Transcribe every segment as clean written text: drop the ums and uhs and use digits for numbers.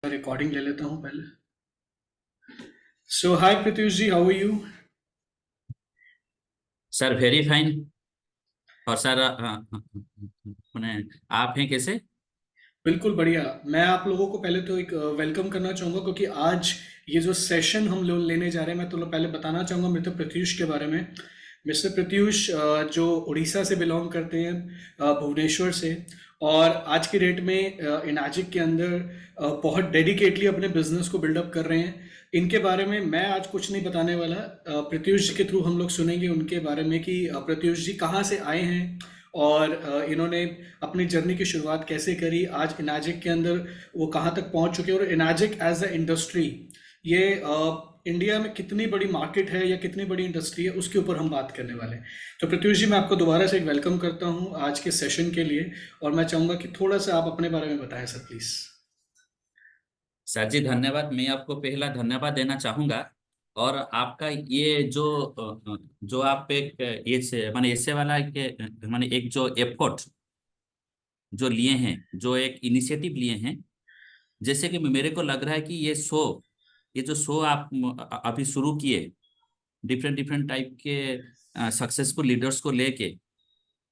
Recording ले लेता हूँ पहले। So hi Pratyush ji, how are you? Sir very fine. और सर मैंने आप हैं कैसे? बिल्कुल बढ़िया। मैं आप लोगों को पहले तो एक वेलकम करना चाहूँगा, क्योंकि आज ये जो सेशन हम लोग लेने जा रहे हैं, मैं तो पहले बताना चाहूँगा मिस्टर प्रत्युष के बारे में। मिस्टर प्रत्युष जो उड़ीसा से बिलोंग करते हैं, भुवनेश्वर से। और आज की डेट में इनाजिक के अंदर बहुत डेडिकेटली अपने बिजनेस को बिल्डअप कर रहे हैं। इनके बारे में मैं आज कुछ नहीं बताने वाला। प्रत्युष जी के थ्रू हम लोग सुनेंगे उनके बारे में कि प्रत्युष जी कहाँ से आए हैं, और इन्होंने अपनी जर्नी की शुरुआत कैसे करी, आज इनाजिक के अंदर वो कहाँ तक पहुंच चुके हैं, और इनाजिक एज अ इंडस्ट्री ये इंडिया में कितनी बड़ी मार्केट है या कितनी बड़ी इंडस्ट्री है, उसके ऊपर हम बात करने वाले हैं। तो प्रत्युष जी, मैं आपको दोबारा से एक वेलकम करता हूँ आज के सेशन के लिए। और मैं चाहूँगा कि थोड़ा सा आप अपने बारे में बताएं सर, प्लीज़। सर जी धन्यवाद। मैं आपको पहला धन्यवाद देना चाहूँगा। और आपका ये जो आप एक ये से माने ऐसे वाला के माने एक जो एफर्ट जो लिए हैं, जो एक इनिशिएटिव लिए हैं, जैसे कि मेरे को लग रहा है कि ये जो शो आप अभी शुरू किए, डिफरेंट डिफरेंट टाइप के सक्सेसफुल लीडर्स को लेके,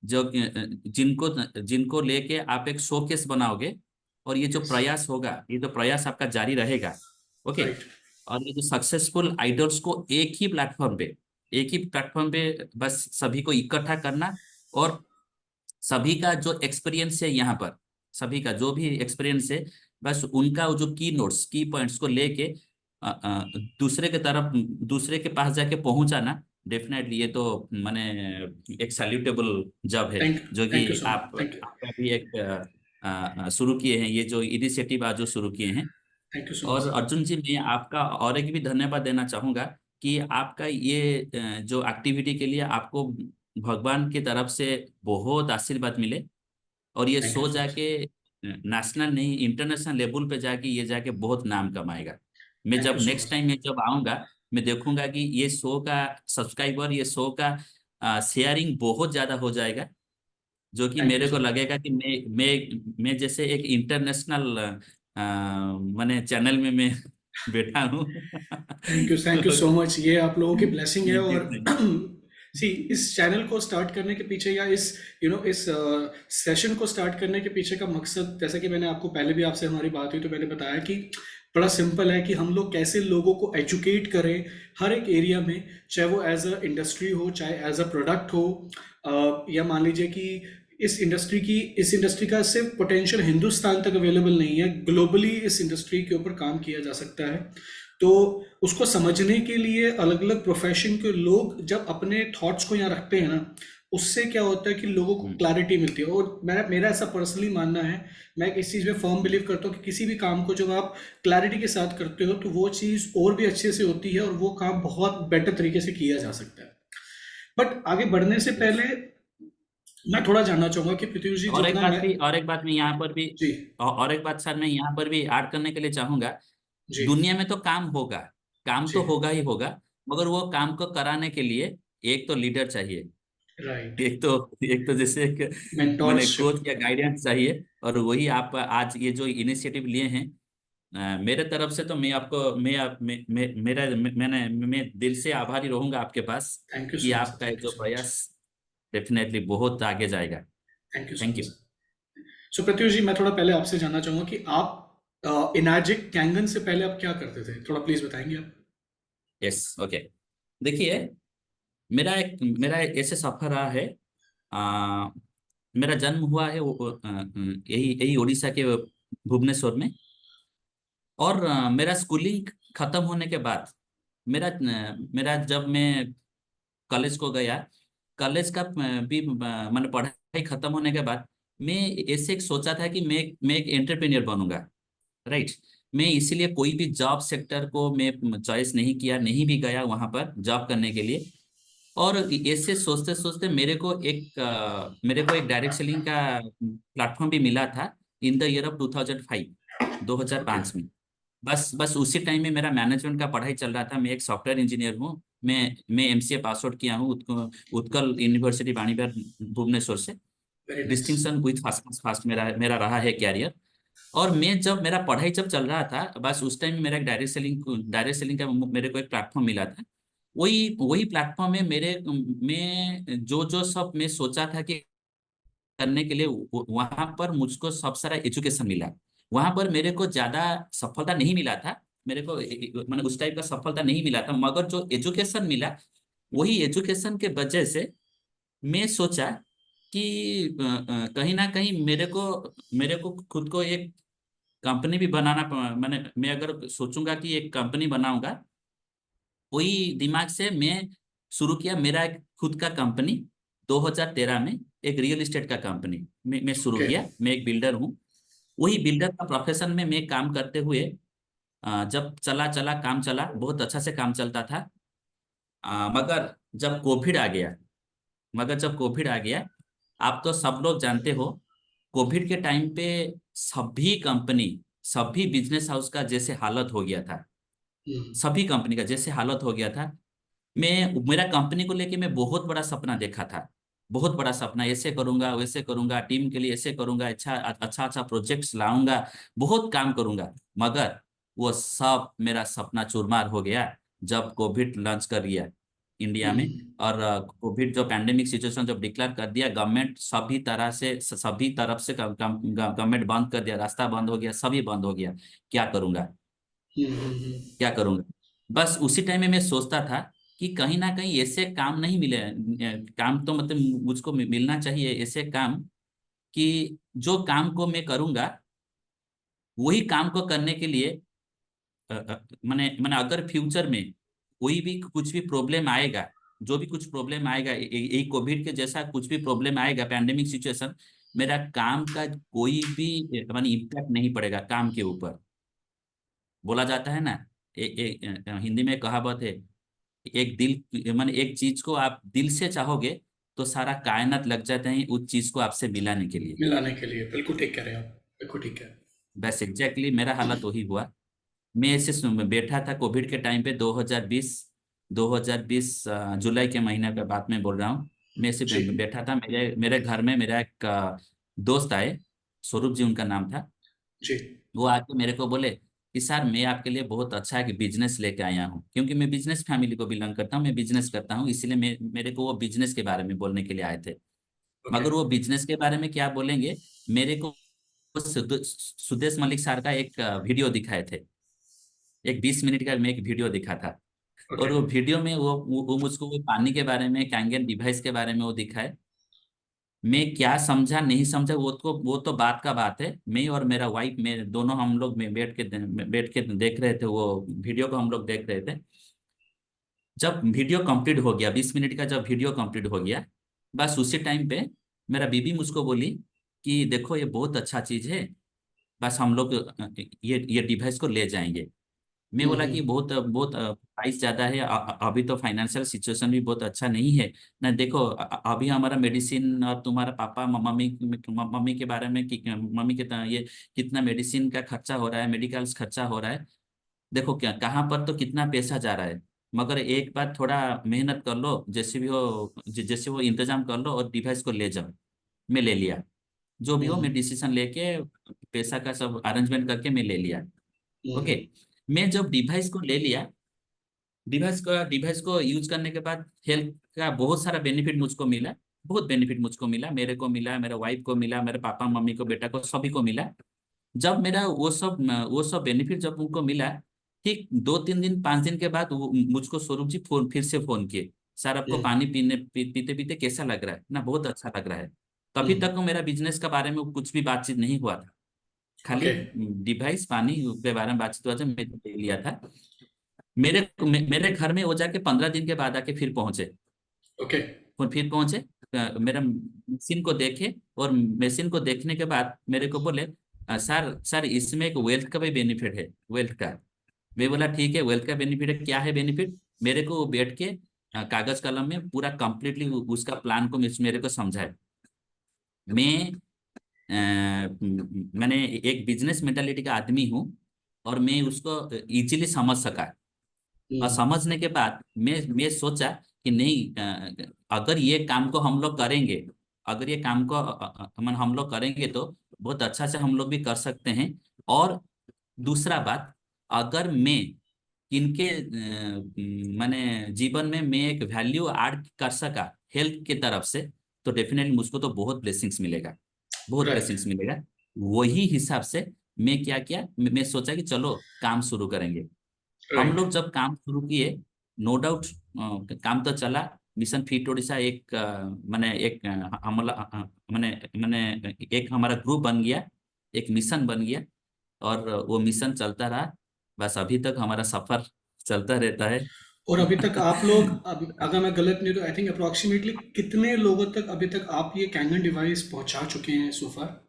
जो जिनको जिनको लेके आप एक शोकेस बनाओगे, और ये जो यस। प्रयास होगा, ये जो प्रयास आपका जारी रहेगा। ओके। राइट। और ये जो सक्सेसफुल आइडल्स को एक ही प्लेटफॉर्म पे बस सभी को इकट्ठा करना, और सभी का जो एक्सपीरियंस है यहाँ पर, सभी का जो भी एक्सपीरियंस है, बस उनका वो जो की पॉइंट्स को लेके दूसरे के तरफ, दूसरे के पास जाके पहुंचाना। डेफिनेटली ये तो माने एक सैल्यूटेबल जॉब है, जो थैंक यू कि सो मच, थैंक यू। आपका भी एक शुरू किए हैं, ये जो इनिशिएटिव आज जो शुरू किए हैं। थैंक यू सो मच और सर। अर्जुन जी, मैं आपका और एक भी धन्यवाद देना चाहूंगा कि आपका ये जो एक्टिविटी के लिए आपको भगवान की तरफ से बहुत आशीर्वाद मिले, और ये thank you show so much. जाके नेशनल नहीं इंटरनेशनल लेवल पे जाके ये जाके बहुत नाम कमाएगा। मैं थैंक यू जब सो नेक्स्ट मच। टाइम मैं जब आऊंगा, मैं देखूंगा कि ये शो का सब्सक्राइबर, ये शो का शेयरिंग बहुत ज्यादा हो जाएगा, जो कि थैंक यू मेरे को सो मच। लगेगा कि मैं जैसे एक इंटरनेशनल मैंने चैनल में मैं बैठा हूँ। थैंक यू तो सो मच। ये आप लोगों की ब्लेसिंग है। थैंक यू, और थैंक सी, इस चैनल को स्टार्ट करने के पीछे या इस इस सेशन को स्टार्ट करने के पीछे का मकसद, जैसा कि मैंने आपको पहले भी आपसे हमारी बात हुई तो मैंने बताया कि बड़ा सिंपल है कि हम लोग कैसे लोगों को एजुकेट करें हर एक एरिया में, चाहे वो एज अ इंडस्ट्री हो, चाहे एज अ प्रोडक्ट हो। या मान लीजिए कि इस इंडस्ट्री का सिर्फ पोटेंशियल हिंदुस्तान तक अवेलेबल नहीं है, ग्लोबली इस इंडस्ट्री के ऊपर काम किया जा सकता है। तो उसको समझने के लिए अलग अलग प्रोफेशन के लोग जब अपने थॉट्स को यहाँ रखते हैं ना, उससे क्या होता है कि लोगों को यू। क्लैरिटी मिलती है। और मेरा ऐसा पर्सनली मानना है, मैं इस चीज़ में फर्म बिलीव करता हूँ कि किसी भी काम को जब आप क्लैरिटी के साथ करते हो तो वो चीज़ और भी अच्छे से होती है, और वो काम बहुत बेटर तरीके से किया जा सकता है। बट आगे बढ़ने से पहले मैं थोड़ा जानना चाहूंगा कि पृथ्वी जी, जितना मैं। और एक बात मैं यहाँ पर भी जी। और एक बात सर मैं यहाँ पर भी ऐड करने के लिए चाहूंगा। जी। दुनिया में तो काम होगा, काम जी। तो होगा ही होगा, मगर वो काम को कराने के लिए एक तो लीडर चाहिए। राइट। एक तो जैसे एक मैंने मेंटोरशिप। कोच या गाइडेंस चाहिए, और वही आप आज ये जो इनिशिएटिव लिए हैं, मेरे तरफ से तो मैं आपको मैं आप मैं दिल से आभारी रहूंगा आपके पास, थैंक यू कि सो मच सर, आपका ये थैंक यू जो सो मच। प्रयास डेफिनेटली बहुत आगे जाएगा। Thank you so thank much you. Sir. So Pratyush ji, मैं थोड़ा पहले आपसे जानना चाहूंगा कि आप इनाजिक कैंगन से पहले आप क्या करते थे, थोड़ा प्लीज बताएंगे आप? Yes, okay. देखिए, मेरा एक ऐसे सफर रहा है। आ, मेरा जन्म हुआ है यही यही उड़ीसा के भुवनेश्वर में। और मेरा स्कूलिंग खत्म होने के बाद, मेरा जब मैं कॉलेज को गया, कॉलेज का भी मैंने पढ़ाई खत्म होने के बाद, मैं ऐसे एक सोचा था कि मैं एक एंटरप्रेन्योर बनूंगा। राइट। मैं इसीलिए कोई भी जॉब सेक्टर को मैं चॉइस नहीं किया, नहीं भी गया वहां पर जॉब करने के लिए। और ऐसे सोचते सोचते मेरे को एक डायरेक्ट सेलिंग का प्लेटफॉर्म भी मिला था, in the year of 2005, okay. 2005 में। बस बस उसी टाइम में मेरा मैनेजमेंट का पढ़ाई चल रहा था। मैं एक सॉफ्टवेयर इंजीनियर हूँ। मैं एमसीए पास आउट किया हूँ उत्कल यूनिवर्सिटी बाणीबार भुवनेश्वर से। Very nice. Distinction with first class, fast मेरा मेरा रहा है कैरियर। और मैं जब मेरा पढ़ाई जब चल रहा था, बस उस टाइम मेरा एक डायरेक्ट सेलिंग का मेरे को एक प्लेटफॉर्म मिला था। वही वही प्लेटफॉर्म में मेरे मैं जो जो सब मैं सोचा था कि करने के लिए, वहां पर मुझको सब सारा एजुकेशन मिला। वहां पर मेरे को ज्यादा सफलता नहीं मिला था, मेरे को मैंने उस टाइप का सफलता नहीं मिला था, मगर जो एजुकेशन मिला, वही एजुकेशन के वजह से मैं सोचा कि कहीं ना कहीं मेरे को खुद को एक कंपनी भी बनाना मैंने मैं अगर सोचूंगा कि एक कंपनी बनाऊंगा, वही दिमाग से मैं शुरू किया मेरा एक खुद का कंपनी। 2013 में एक रियल एस्टेट का कंपनी मैं शुरू ओके। किया। मैं एक बिल्डर हूँ। वही बिल्डर का प्रोफेशन में मैं काम करते हुए जब चला चला काम चला, बहुत अच्छा से काम चलता था। मगर जब कोविड आ गया, जब कोविड आ गया, आप तो सब लोग जानते हो, कोविड के टाइम पे सभी कंपनी, सभी बिजनेस हाउस का जैसे हालत हो गया था, हम्म। सभी कंपनी का जैसे हालत हो गया था। मैं मेरा कंपनी को लेके मैं बहुत बड़ा सपना देखा था, बहुत बड़ा सपना, ऐसे करूंगा वैसे करूंगा, टीम के लिए ऐसे करूंगा, अच्छा अच्छा अच्छा प्रोजेक्ट्स लाऊंगा, बहुत काम करूंगा। मगर वो सब मेरा सपना चूरमार हो गया जब कोविड लॉन्च कर दिया इंडिया में। हम्म। और कोविड जो पैंडेमिक सिचुएशन जब डिक्लेयर कर दिया गवर्नमेंट, सभी तरह से सभी तरफ से गवर्नमेंट बंद कर दिया, रास्ता बंद हो गया, सभी बंद हो गया। क्या करूंगा, क्या करूंगा? बस उसी टाइम में मैं सोचता था कि कहीं ना कहीं ऐसे काम नहीं मिले, काम तो मतलब मुझको मिलना चाहिए ऐसे काम, कि जो काम को मैं करूंगा, वही काम को करने के लिए मैंने मैंने अगर फ्यूचर में कोई भी कुछ भी प्रॉब्लम आएगा, जो भी कुछ प्रॉब्लम आएगा, यही कोविड के जैसा कुछ भी प्रॉब्लम आएगा, पैंडेमिक सिचुएशन, मेरा काम का कोई भी माने इम्पैक्ट नहीं पड़ेगा काम के ऊपर। बोला जाता है ना, हिंदी में कहावत है, एक दिल माने एक चीज को आप दिल से चाहोगे तो सारा कायनात लग जाते हैं उस चीज को आपसे मिलाने के लिए। मिलाने के लिए बिल्कुल ठीक कह रहे हैं आप, बिल्कुल ठीक है। बस एग्जैक्टली मेरा हालत वही हुआ। मैं ऐसे बैठा था कोविड के टाइम पे, 2020 जुलाई के महीने के बात में बोल रहा हूँ। मैं ऐसे जी। बैठा था, मेरे मेरे घर में मेरा एक दोस्त आए, स्वरूप जी उनका नाम था। जी। वो आके मेरे को बोले कि सर मैं आपके लिए बहुत अच्छा है कि बिजनेस लेके आया हूँ, क्योंकि मैं बिजनेस फैमिली को बिलोंग करता हूँ, मैं बिजनेस करता हूँ, इसलिए मेरे को वो बिजनेस के बारे में बोलने के लिए आए थे। ओके। मगर वो बिजनेस के बारे में क्या बोलेंगे, मेरे को सुदेश मलिक सर का एक वीडियो दिखाए थे। एक 20 मिनट का मैं एक वीडियो दिखा था। ओके। और वो वीडियो में वो मुझको वो पानी के बारे में, कैंगन डिवाइस के बारे में वो दिखाए। मैं क्या समझा नहीं समझा, वो तो बात का बात है। मैं और मेरा वाइफ में दोनों हम लोग में बैठ के देख रहे थे, वो वीडियो को हम लोग देख रहे थे। जब वीडियो कंप्लीट हो गया, 20 मिनट का जब वीडियो कंप्लीट हो गया, बस उसी टाइम पे मेरा बीबी मुझको बोली कि देखो ये बहुत अच्छा चीज है, बस हम लोग ये डिवाइस को ले जाएंगे। मैं बोला कि बहुत बहुत प्राइस ज्यादा है, अभी तो फाइनेंशियल सिचुएशन भी बहुत अच्छा नहीं है ना। देखो अभी हमारा मेडिसिन और तुम्हारा पापा मम्मी मम्मी के बारे में मम्मी के ये कितना मेडिसिन का खर्चा हो रहा है, मेडिकल्स खर्चा हो रहा है, देखो क्या कहाँ पर तो कितना पैसा जा रहा है। मगर एक बार थोड़ा मेहनत कर लो, जैसे भी हो जैसे वो इंतजाम कर लो और डिवाइस को ले जाओ। मैं ले लिया, जो भी हो मैं डिसीजन लेके पैसा का सब अरेंजमेंट करके मैं ले लिया। ओके। मैं जब डिवाइस को ले लिया, डिवाइस को यूज करने के बाद हेल्थ का बहुत सारा बेनिफिट मुझको मिला। बहुत बेनिफिट मुझको मिला, मेरे को मिला, मेरे वाइफ को मिला, मेरे पापा मम्मी को, बेटा को, सभी को मिला। जब मेरा वो सब बेनिफिट जब उनको मिला, ठीक 2-3 दिन 5 दिन के बाद मुझको स्वरूप जी फोन फिर से फोन किए, सर आपको पानी पीते पीते कैसा लग रहा है ना, बहुत अच्छा लग रहा है। तभी तक मेरा बिजनेस के बारे में कुछ भी बातचीत नहीं हुआ था, खाली ओके। डिवाइस पानी के बारे में बातचीत हुआ था, मैं ले लिया था। मेरे घर में वो जाके 15 दिन के बाद आके फिर पहुंचे। ओके। फिर पहुंचे, मेरा मशीन को देखे, और मशीन को देखने के बाद मेरे को बोले सर सर इसमें एक वेल्थ का भी बेनिफिट है, वेल्थ का। मैं बोला ठीक है, वेल्थ का बेनिफिट है, क्या है बेनिफिट? मेरे को वो बैठ के कागज कलम में पूरा कंप्लीटली उसका प्लान को मेरे को समझाए। मैं मैंने एक बिजनेस मेंटालिटी का आदमी हूँ, और मैं उसको इजीली समझ सका। और समझने के बाद मैं सोचा कि नहीं, अगर ये काम को हम लोग करेंगे अगर ये काम को हम लोग करेंगे तो बहुत अच्छा से हम लोग भी कर सकते हैं। और दूसरा बात, अगर मैं किनके मैंने जीवन में मैं एक वैल्यू ऐड कर सका हेल्थ के तरफ से, तो डेफिनेटली मुझको तो बहुत ब्लेसिंग्स मिलेगा, बहुत राइट, ब्लेसिंग्स मिलेगा। वही हिसाब से मैं क्या किया, मैं सोचा कि चलो काम शुरू करेंगे। हम राइट। लोग जब काम शुरू किए, नो डाउट काम तो चला। मिशन फिट ओडिशा एक मैंने एक मैंने मैंने एक हमारा ग्रुप बन गया, एक मिशन बन गया, और वो मिशन चलता रहा। बस अभी तक हमारा सफर चलता रहता है। और अभी तक आप लोग, अगर मैं गलत नहीं तो आई थिंक अप्रोक्सीमेटली कितने लोगों तक अभी तक आप ये कैंगन डिवाइस पहुंचा चुके हैं सो फार?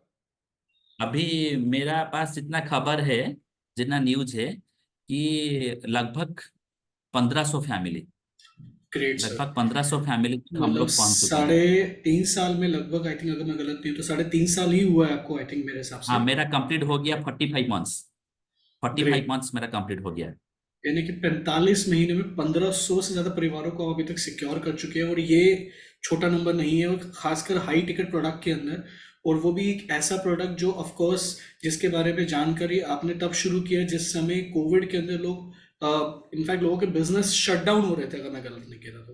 अभी मेरा पास जितना खबर है, जितना न्यूज है, कि लगभग 1500 फैमिली, ग्रेट सर। लगभग 1500 फैमिली तक हम मतलब लोग पहुंच चुके हैं। 3.5 साल में लगभग, आई थिंक अगर मैं गलत नहीं हूँ तो 3.5 साल ही हुआ है आपको, आई थिंक मेरे हिसाब हाँ, से। मेरा कंप्लीट हो गया 45 मंथ्स, 45 ग्रेट। मंथ्स मेरा कंप्लीट हो गया। यानी कि 45 महीने में 1500 से ज्यादा परिवारों को अभी तक सिक्योर कर चुके हैं, और ये छोटा नंबर नहीं है, और खासकर हाई टिकट प्रोडक्ट के अंदर। और वो भी एक ऐसा प्रोडक्ट जो ऑफ कोर्स, जिसके बारे में जानकारी आपने तब शुरू किया जिस समय कोविड के अंदर लोग, इनफैक्ट लोगों के बिजनेस शट डाउन हो रहे थे, अगर मैं गलत नहीं कह रहा तो।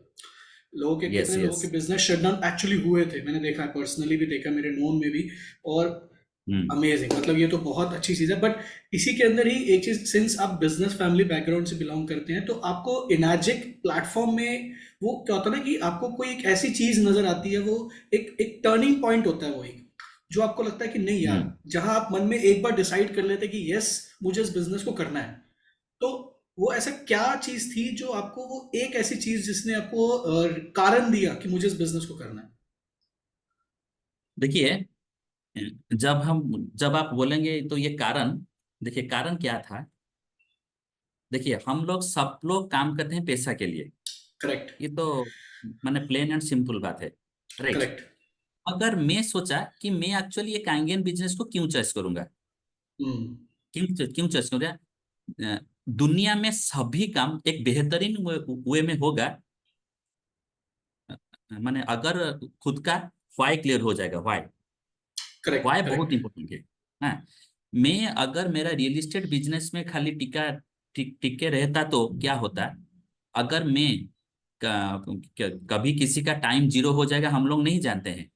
लोगों के, यस कितने लोगों यस। के बिजनेस शटडाउन एक्चुअली हुए थे, मैंने देखा है, पर्सनली भी देखा, मेरे नोन में भी। और हम्म अमेजिंग, मतलब ये तो बहुत अच्छी चीज़ है। बट इसी के अंदर ही एक चीज़, सिंस आप बिजनेस फैमिली बैकग्राउंड से बिलोंग करते हैं, तो आपको इनाजिक प्लेटफॉर्म में वो क्या होता है ना कि आपको कोई एक ऐसी चीज़ नज़र आती है, वो एक एक टर्निंग पॉइंट होता है, वो एक जो आपको लगता है कि नहीं यार, हम्म। जहां आप मन में एक बार डिसाइड कर लेते हैं कि यस, मुझे इस बिजनेस को करना है। तो वो ऐसा क्या चीज़ थी जो आपको, वो एक ऐसी चीज़ जिसने आपको कारण दिया कि मुझे इस बिजनेस को करना है? देखिए, जब आप बोलेंगे तो ये कारण, देखिए कारण क्या था। देखिए, हम लोग सब लोग काम करते हैं पैसा के लिए, करेक्ट। ये तो मैंने प्लेन एंड सिंपल बात है, राइट। करेक्ट। अगर मैं सोचा कि मैं एक्चुअली ये कैंगेन बिजनेस को क्यों चॉइस करूंगा, हम्म। क्यों चॉइस करूंगा, दुनिया में सभी काम एक बेहतरीन वे में होगा। माने अगर खुद का वाई क्लियर हो जाएगा, वाई, करेक्ट। वाई बहुत करेक्ट। इंपॉर्टेंट है। हाँ, मैं अगर मेरा रियल एस्टेट बिजनेस में खाली टिके रहता तो क्या होता, अगर मैं कभी किसी का टाइम जीरो हो जाएगा हम लोग नहीं जानते हैं,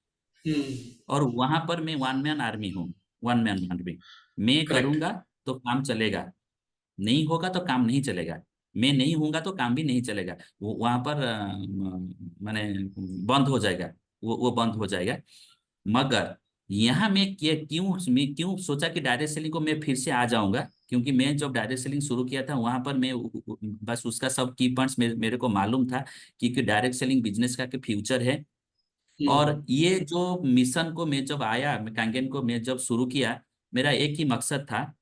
हम्म। और वहां पर मैं वन मैन आर्मी हूँ, वन मैन आर्मी। मैं करेक्ट। करूंगा तो काम चलेगा, नहीं होगा तो काम नहीं चलेगा। मैं नहीं होऊंगा तो काम भी नहीं चलेगा, वो वहां पर माने बंद हो जाएगा, वो बंद हो जाएगा। मगर यहाँ मैं क्यों सोचा कि डायरेक्ट सेलिंग को मैं फिर से आ जाऊंगा, क्योंकि मैं जब डायरेक्ट सेलिंग शुरू किया था वहां पर मैं बस उसका सब की पॉइंट्स मेरे को मालूम था, कि डायरेक्ट सेलिंग बिजनेस का फ्यूचर है। हम्म। और ये जो मिशन को मैं जब आया, मैं कैंगेन को मैं जब शुरू किया, मेरा एक ही मकसद था,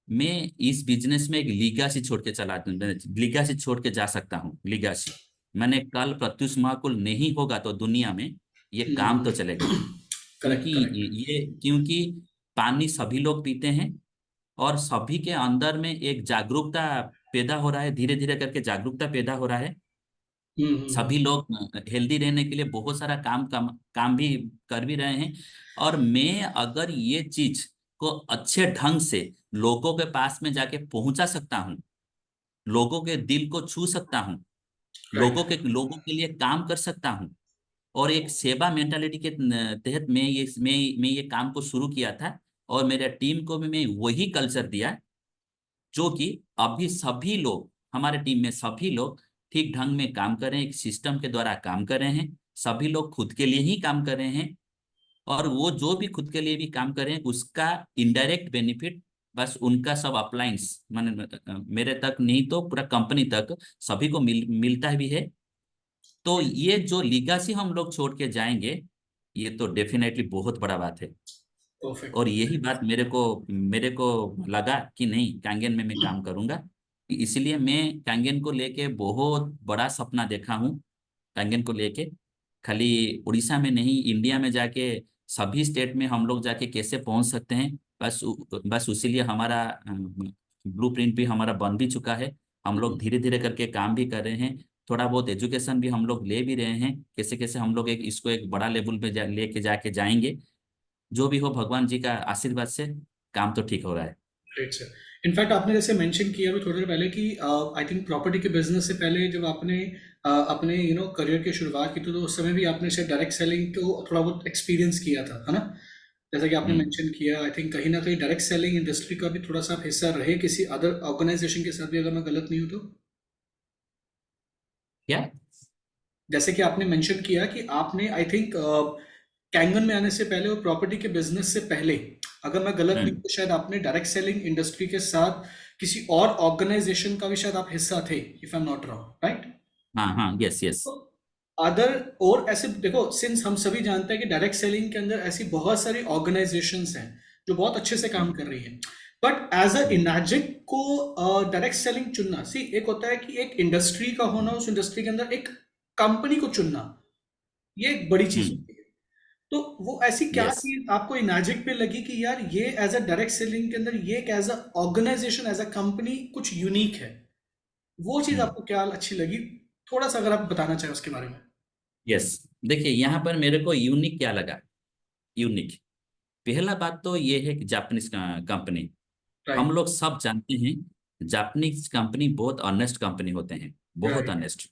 मैं इस बिजनेस में एक लीगासी छोड़ के चला, लीगासी छोड़ के जा सकता हूँ, लीगासी। मैंने कल प्रत्युष महाकुल नहीं होगा तो दुनिया में ये काम तो चलेगा। क्योंकि करेक्ट। करेक्ट। क्योंकि पानी सभी लोग पीते हैं, और सभी के अंदर में एक जागरूकता पैदा हो रहा है, धीरे धीरे करके जागरूकता पैदा हो रहा है। सभी लोग हेल्दी रहने के लिए बहुत सारा काम भी कर भी रहे हैं। और मैं अगर ये चीज को अच्छे ढंग से लोगों के पास में जाके पहुंचा सकता हूँ, लोगों के दिल को छू सकता हूँ, राइट। लोगों के लिए काम कर सकता हूँ, और एक सेवा मेंटालिटी के तहत मैं ये काम को शुरू किया था। और मेरे टीम को भी मैं वही कल्चर दिया, जो कि अभी सभी लोग, हमारे टीम में सभी लोग ठीक ढंग में काम कर रहे हैं, एक सिस्टम के द्वारा काम कर रहे हैं। सभी लोग खुद के लिए ही काम कर रहे हैं, और वो जो भी खुद के लिए भी काम कर रहे हैं उसका इनडायरेक्ट बेनिफिट बस उनका सब अप्लायंस माने मेरे तक नहीं तो पूरा कंपनी तक सभी को मिलता भी है। तो ये जो लीगासी हम लोग छोड़ के जाएंगे, ये तो डेफिनेटली बहुत बड़ा बात है। परफेक्ट। और यही बात मेरे को लगा कि नहीं, कैंगेन में मैं काम करूंगा। इसलिए मैं कैंगेन को लेके बहुत बड़ा सपना देखा हूँ। कैंगेन को लेके खाली उड़ीसा में नहीं, इंडिया में जाके सभी स्टेट में हम लोग जाके कैसे पहुंच सकते हैं, बस उसीलिए हमारा ब्लूप्रिंट भी हमारा बन भी चुका है। हम लोग धीरे धीरे करके काम भी कर रहे हैं। थोड़ा बहुत एजुकेशन भी हम लोग ले भी रहे हैं, कैसे कैसे हम लोग इसको एक बड़ा लेवल पे लेके जाके जाएंगे। जो भी हो भगवान जी का आशीर्वाद से काम तो ठीक हो रहा है। Great sir. इनफैक्ट आपने जैसे मेंशन किया अभी थोड़ी देर पहले कि आई थिंक प्रॉपर्टी के बिजनेस से पहले जब आपने अपने करियर की शुरुआत की तो उस समय भी आपने शायद डायरेक्ट सेलिंग को थोड़ा बहुत एक्सपीरियंस किया था, है ना? जैसा कि आपने हम्म। मेंशन किया, आई थिंक कहीं ना कहीं डायरेक्ट सेलिंग इंडस्ट्री का भी थोड़ा सा आप हिस्सा रहे किसी अदर ऑर्गेनाइजेशन के साथ भी, अगर मैं गलत नहीं हूँ तो। क्या? जैसे कि आपने मेंशन किया कि आपने आई थिंक कैंगन में आने से पहले और प्रॉपर्टी के बिजनेस से पहले, अगर मैं गलत नहीं हूं, हम्म। तो शायद आपने डायरेक्ट सेलिंग इंडस्ट्री के साथ किसी और ऑर्गेनाइजेशन का भी शायद आप हिस्सा थे, if I am not wrong, right? हाँ हाँ, यस यस। अदर और ऐसे देखो, सिंस हम सभी जानते हैं कि डायरेक्ट सेलिंग के अंदर ऐसी बहुत सारी ऑर्गेनाइजेशंस हैं जो बहुत अच्छे से काम कर रही हैं, बट एज अ इनाजिक को डायरेक्ट सेलिंग चुनना, सी एक होता है कि एक इंडस्ट्री का होना, उस इंडस्ट्री के अंदर एक कंपनी को चुनना, ये एक बड़ी चीज हम्म। होती है। तो वो ऐसी क्या यस। चीज आपको इनाजिक पे लगी कि यार ये एज अ डायरेक्ट सेलिंग के अंदर, ये as a organisation, as a company कुछ यूनिक है, वो चीज हम्म। आपको क्या अच्छी लगी? थोड़ा सा अगर आप बताना चाहें उसके बारे में। यस। देखिए यहाँ पर मेरे को यूनिक क्या लगा। यूनिक, पहला बात तो ये है कि जापानीज कंपनी, हम राइट। लोग सब जानते हैं जापानीज कंपनी बहुत ऑनेस्ट कंपनी होते हैं, बहुत राइट। ऑनेस्ट।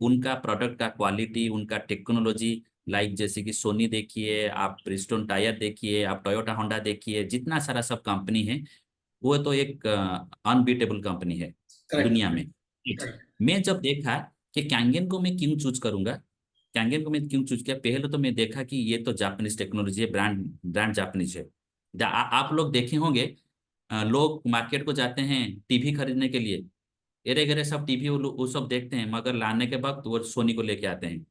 उनका प्रोडक्ट का क्वालिटी, उनका टेक्नोलॉजी, लाइक जैसे कि सोनी देखिए, आप ब्रिजस्टोन टायर देखिए, आप टोयोटा होंडा देखिए, जितना सारा सब कंपनी है, वो तो एक अनबीटेबल कंपनी है करेक्ट। दुनिया में। ठीक। करेक्ट। मैं जब देखा कि कैंगन को मैं क्यों चूज करूंगा, कैंगन को मैं क्यों चूज किया, पहले तो मैं देखा कि ये तो जापानीज टेक्नोलॉजी है, ब्रांड ब्रांड जापानीज है। आप लोग देखे होंगे, लोग मार्केट को जाते हैं टीवी खरीदने के लिए, एरे गरे सब टीवी वो सब देखते हैं, मगर लाने के वक्त वो सोनी को लेके आते हैं,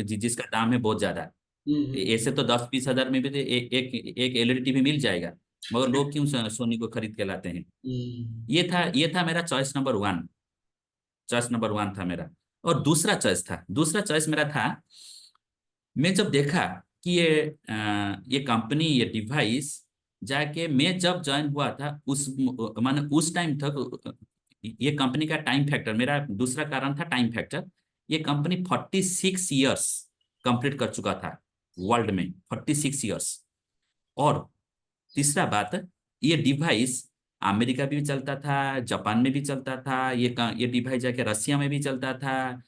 जिसका दाम है बहुत ज्यादा। हम्म। ऐसे तो 10-20 हजार में भी तो एक एलईडी टीवी मिल जाएगा, मगर लोग क्यों सोनी को खरीद के लाते हैं। हम्म। ये था मेरा चॉइस नंबर 1। चॉइस नंबर 1 था मेरा। और दूसरा चॉइस मेरा था, मैं जब देखा कि ये कंपनी, ये डिवाइस, जाके मैं जब ज्वाइन हुआ था उस माने उस टाइम तक, ये कंपनी का टाइम फैक्टर, मेरा दूसरा कारण था टाइम फैक्टर। ये कंपनी 46 ईयर्स कंप्लीट कर चुका था वर्ल्ड में, 46 ईयर्स। और तीसरा बात, ये डिवाइस अमेरिका भी चलता था, जापान में भी चलता था, ये डिवाइस जाके रसिया में भी चलता था,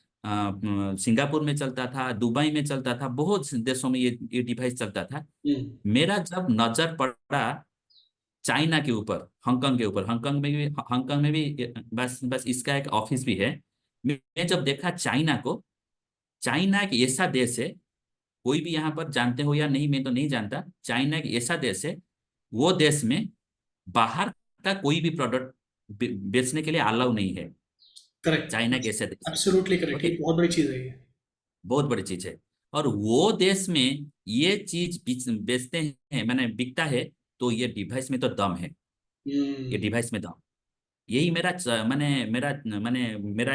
सिंगापुर में चलता था, दुबई में चलता था, बहुत से देशों में ये डिवाइस चलता था। हम्म। मेरा जब नजर पड़ा चाइना के ऊपर, हांगकांग के ऊपर, हांगकांग में भी बस बस इसका एक ऑफिस भी है। मैं जब देखा चाइना को, चाइना एक ऐसा देश है, कोई भी यहाँ पर जानते हो या नहीं मैं तो नहीं जानता, चाइना एक ऐसा देश है, वो देश में बाहर का कोई भी प्रोडक्ट बेचने के लिए अलाउ नहीं है। China correct. के ऐसे देश है। एब्सोल्युटली करेक्ट, ये ओके, बहुत बड़ी चीज है ये। बहुत बड़ी चीज है। और वो देश में ये चीज बेचते हैं, मैंने बिकता है, तो ये डिवाइस में तो दम है, ये हम्म। डिवाइस में दम। यही मेरा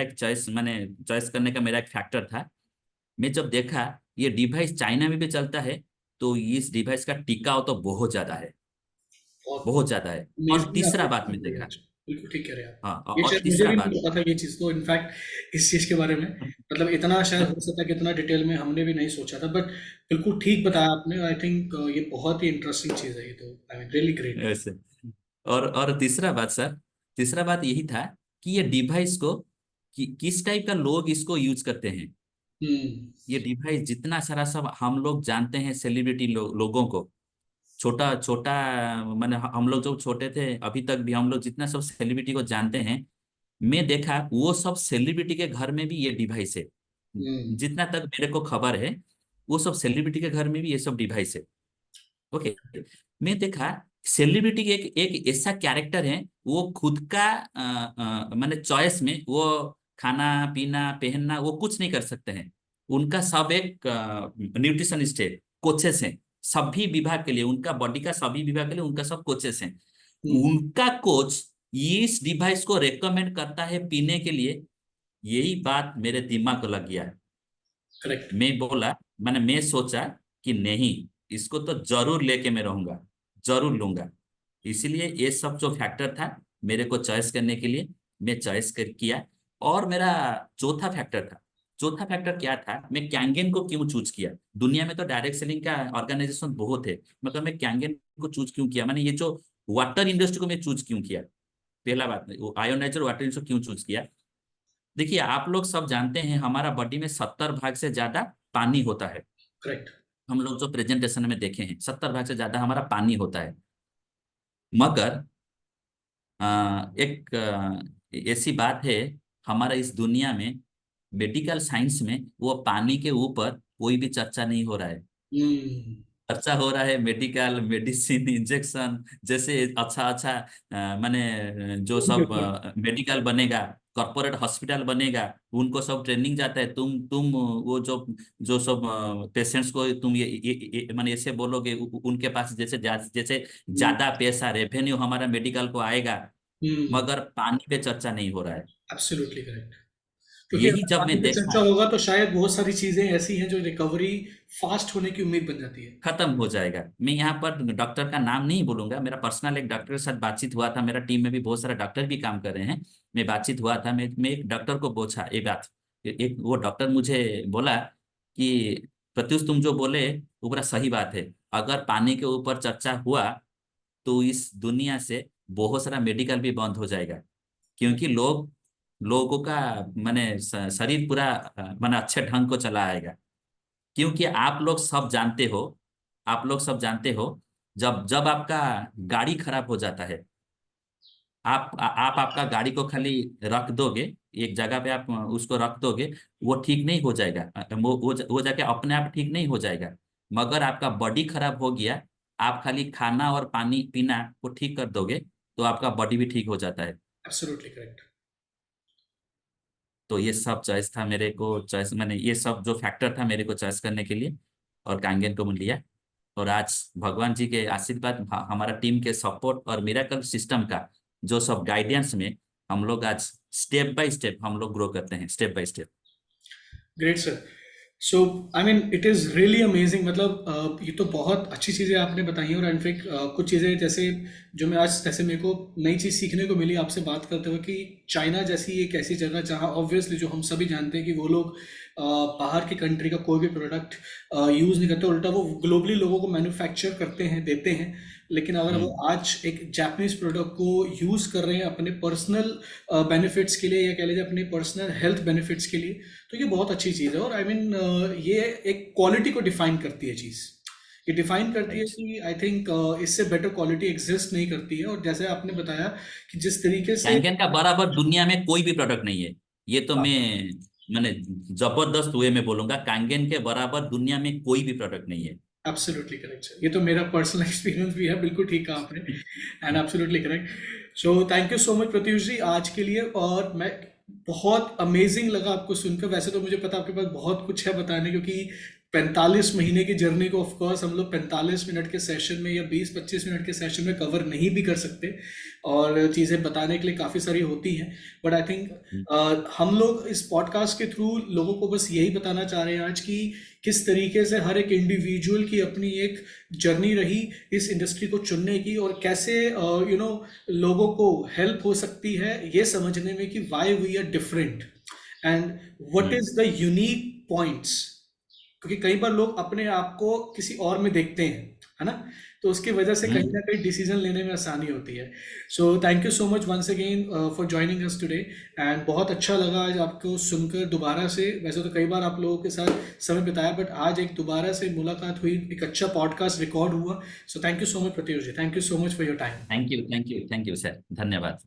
एक चॉइस, मैंने चॉइस करने का मेरा एक फैक्टर था। मैं जब देखा ये डिवाइस चाइना में भी चलता है, तो इस डिवाइस का टिकाव तो बहुत ज्यादा है, बहुत बहुत ज्यादा है। और अमेजिंग तीसरा आपने बात मैं explain किया देखा, आज। बिल्कुल ठीक कह रहे हैं आप। हाँ, ये और शायद मुझे तीसरा भी नहीं बात, पता था ये चीज़, तो इनफैक्ट इस चीज़ के बारे में, मतलब इतना शायद हो सकता है कि इतना डिटेल में हमने भी नहीं सोचा था, बट बिल्कुल ठीक बताया आपने। आई थिंक ये बहुत ही इंटरेस्टिंग चीज़ है ये, तो आई मीन रियली ग्रेट। ऐसे। और तीसरा बात सर, तीसरा बात यही था कि ये डिवाइस को किस टाइप का लोग इसको यूज करते हैं। हम्म। ये डिवाइस जितना सारा सब हम लोग जानते हैं, सेलिब्रिटी लोगों को, छोटा छोटा, मैंने हम लोग जब छोटे थे अभी तक भी हम लोग जितना सब सेलिब्रिटी को जानते हैं, मैं देखा वो सब सेलिब्रिटी के घर में भी ये डिवाइस है। हम्म। जितना तक मेरे को खबर है, वो सब सेलिब्रिटी के घर में भी ये सब डिवाइस है। ओके। मैं देखा सेलिब्रिटी के एक ऐसा कैरेक्टर है, वो खुद का माने चॉइस में वो खाना पीना पहनना वो कुछ नहीं कर सकते हैं। उनका सब एक न्यूट्रिशनिस्ट है, कोचेस हैं, सभी विभाग के लिए, उनका बॉडी का सभी विभाग के लिए उनका सब कोचेस हैं। हम्म। उनका कोच इस डिवाइस को रेकमेंड करता है पीने के लिए। यही बात मेरे दिमाग को लग गया। करेक्ट। मैं सोचा कि नहीं, इसको तो जरूर लेके मैं रहूंगा, जरूर लूंगा। इसीलिए ये सब जो फैक्टर था मेरे को चॉइस करने के लिए, मैं चॉइस कर किया। और मेरा चौथा फैक्टर था। चौथा फैक्टर क्या था, मैं कैंगेन को क्यों चूज किया। दुनिया में तो डायरेक्ट सेलिंग का ऑर्गेनाइजेशन बहुत है, मतलब मैं कैंगेन को चूज क्यों किया, मैंने ये जो वाटर इंडस्ट्री को मैं चूज क्यों किया। पहला बात, आयोनाइजर वाटर इंडस्ट्री क्यों चूज किया। देखिए आप लोग सब जानते हैं हमारा बॉडी में 70 भाग से ज्यादा पानी होता है। करेक्ट। हम लोग जो प्रेजेंटेशन में देखे हैं 70 भाग से ज्यादा हमारा पानी होता है। मगर एक ऐसी बात है, हमारा इस दुनिया में मेडिकल साइंस में वो पानी के ऊपर कोई भी चर्चा नहीं हो रहा है। हम्म। चर्चा हो रहा है मेडिकल मेडिसिन इंजेक्शन जैसे अच्छा अच्छा माने जो सब बिल्कुल। मेडिकल बनेगा, कॉर्पोरेट हॉस्पिटल बनेगा, उनको सब ट्रेनिंग जाता है। तुम वो जो जो सब पेशेंट्स को तुम ये माने ऐसे बोलोगे उनके पास जैसे जैसे हम्म। ज्यादा पैसा रेवेन्यू हमारा मेडिकल को आएगा। हम्म। मगर पानी पे चर्चा नहीं हो रहा है। Absolutely correct. क्योंकि यही अगर जब पानी मैं पे देखा चर्चा होगा तो शायद बहुत सारी चीजें ऐसी हैं जो रिकवरी फास्ट होने की उम्मीद बन जाती है। खत्म हो जाएगा। मैं यहाँ पर डॉक्टर का नाम नहीं बोलूंगा, मेरा पर्सनल एक डॉक्टर के साथ बातचीत हुआ था, मेरा टीम में भी बहुत सारे डॉक्टर भी काम कर रहे हैं। मैं बातचीत हुआ था, मैं एक डॉक्टर को पूछा एक बात। एक वो डॉक्टर मुझे बोला कि प्रत्युष तुम जो बोले वो बड़ा सही बात है। अगर पानी के ऊपर चर्चा हुआ तो इस दुनिया से बहुत सारा मेडिकल भी बंद हो जाएगा। क्योंकि लोगों का माने शरीर पूरा माने अच्छे ढंग को चला आएगा। क्योंकि आप लोग सब जानते हो, आप लोग सब जानते हो, जब जब आपका गाड़ी खराब हो जाता है, आप आपका गाड़ी को खाली रख दोगे एक जगह पे, आप उसको रख दोगे, वो ठीक नहीं हो जाएगा। वो जाके अपने आप ठीक नहीं हो जाएगा। मगर आपका बॉडी खराब हो गया, आप खाली खाना और पानी पीना को ठीक कर दोगे तो आपका बॉडी भी ठीक हो जाता है। Absolutely correct. तो ये सब चॉइस था मेरे को, चॉइस मैंने ये सब जो फैक्टर था मेरे को चॉइस करने के लिए, और कांगेन को मैं लिया। और आज भगवान जी के आशीर्वाद, हमारा टीम के सपोर्ट और मिरेकल सिस्टम का जो सब गाइडेंस में हम लोग आज स्टेप बाय स्टेप हम लोग ग्रो करते हैं, step by step. Great sir. So I mean it is really amazing. मतलब ये तो बहुत अच्छी चीज़ें आपने बताई हैं। और इनफेक्ट कुछ चीज़ें जैसे जो मैं आज जैसे मेरे को नई चीज़ सीखने को मिली आपसे बात करते हुए कि चाइना जैसी एक ऐसी जगह जहाँ ऑब्वियसली जो हम सभी जानते हैं कि वो लोग बाहर की कंट्री का कोई भी प्रोडक्ट यूज़ नहीं करते, उल्टा वो ग्लोबली लोगों को मैन्युफैक्चर करते हैं, देते हैं। लेकिन अगर वो हम्म। आज एक जापानीज प्रोडक्ट को यूज़ कर रहे हैं अपने पर्सनल बेनिफिट्स के लिए, या कह लीजिए अपने पर्सनल हेल्थ बेनिफिट्स के लिए, तो ये बहुत अच्छी चीज़ है। और आई मीन ये एक क्वालिटी को डिफाइन करती है चीज़। ये डिफाइन करती है राइट। कि आई थिंक इससे बेटर क्वालिटी एग्जिस्ट नहीं करती है। और जैसे आपने बताया कि जिस तरीके से कैंगन का बराबर दुनिया में कोई भी प्रोडक्ट नहीं है। ये तो मैंने जबरदस्त वे में बोलूंगा, कैंगन के बराबर दुनिया में कोई भी प्रोडक्ट नहीं है। एब्सोल्युटली करेक्ट सर, ये तो मेरा पर्सनल एक्सपीरियंस भी है, बिल्कुल ठीक कहा आपने। And absolutely correct. So thank you so much Pratyush ji आज के लिए। और मैं बहुत अमेजिंग लगा आपको सुनकर। वैसे तो मुझे पता आपके पास बहुत कुछ है बताने, क्योंकि 45 महीने की जर्नी को ऑफ कोर्स हम लोग 45 मिनट के सेशन में या 20-25 मिनट के सेशन में कवर नहीं भी कर सकते, और चीज़ें बताने के लिए काफ़ी सारी होती हैं। बट आई थिंक हम लोग इस पॉडकास्ट के थ्रू लोगों को बस यही बताना चाह रहे हैं आज कि किस तरीके से हर एक इंडिविजुअल की अपनी एक जर्नी रही इस इंडस्ट्री को चुनने की, और कैसे लोगों को हेल्प हो सकती है ये समझने में कि why we are different and what hmm. Is the unique points. क्योंकि कई बार लोग अपने आप को किसी और में देखते हैं, है ना, तो उसकी वजह से कहीं ना कहीं डिसीजन लेने में आसानी होती है। So thank you so much once again for joining us today. And बहुत अच्छा लगा आज आपको सुनकर दोबारा से। वैसे तो कई बार आप लोगों के साथ समय बिताया, बट आज एक दोबारा से मुलाकात हुई, एक अच्छा पॉडकास्ट रिकॉर्ड हुआ। So thank you so much Pratyush ji, thank you so much for your time. Thank you, thank you, thank you sir, धन्यवाद।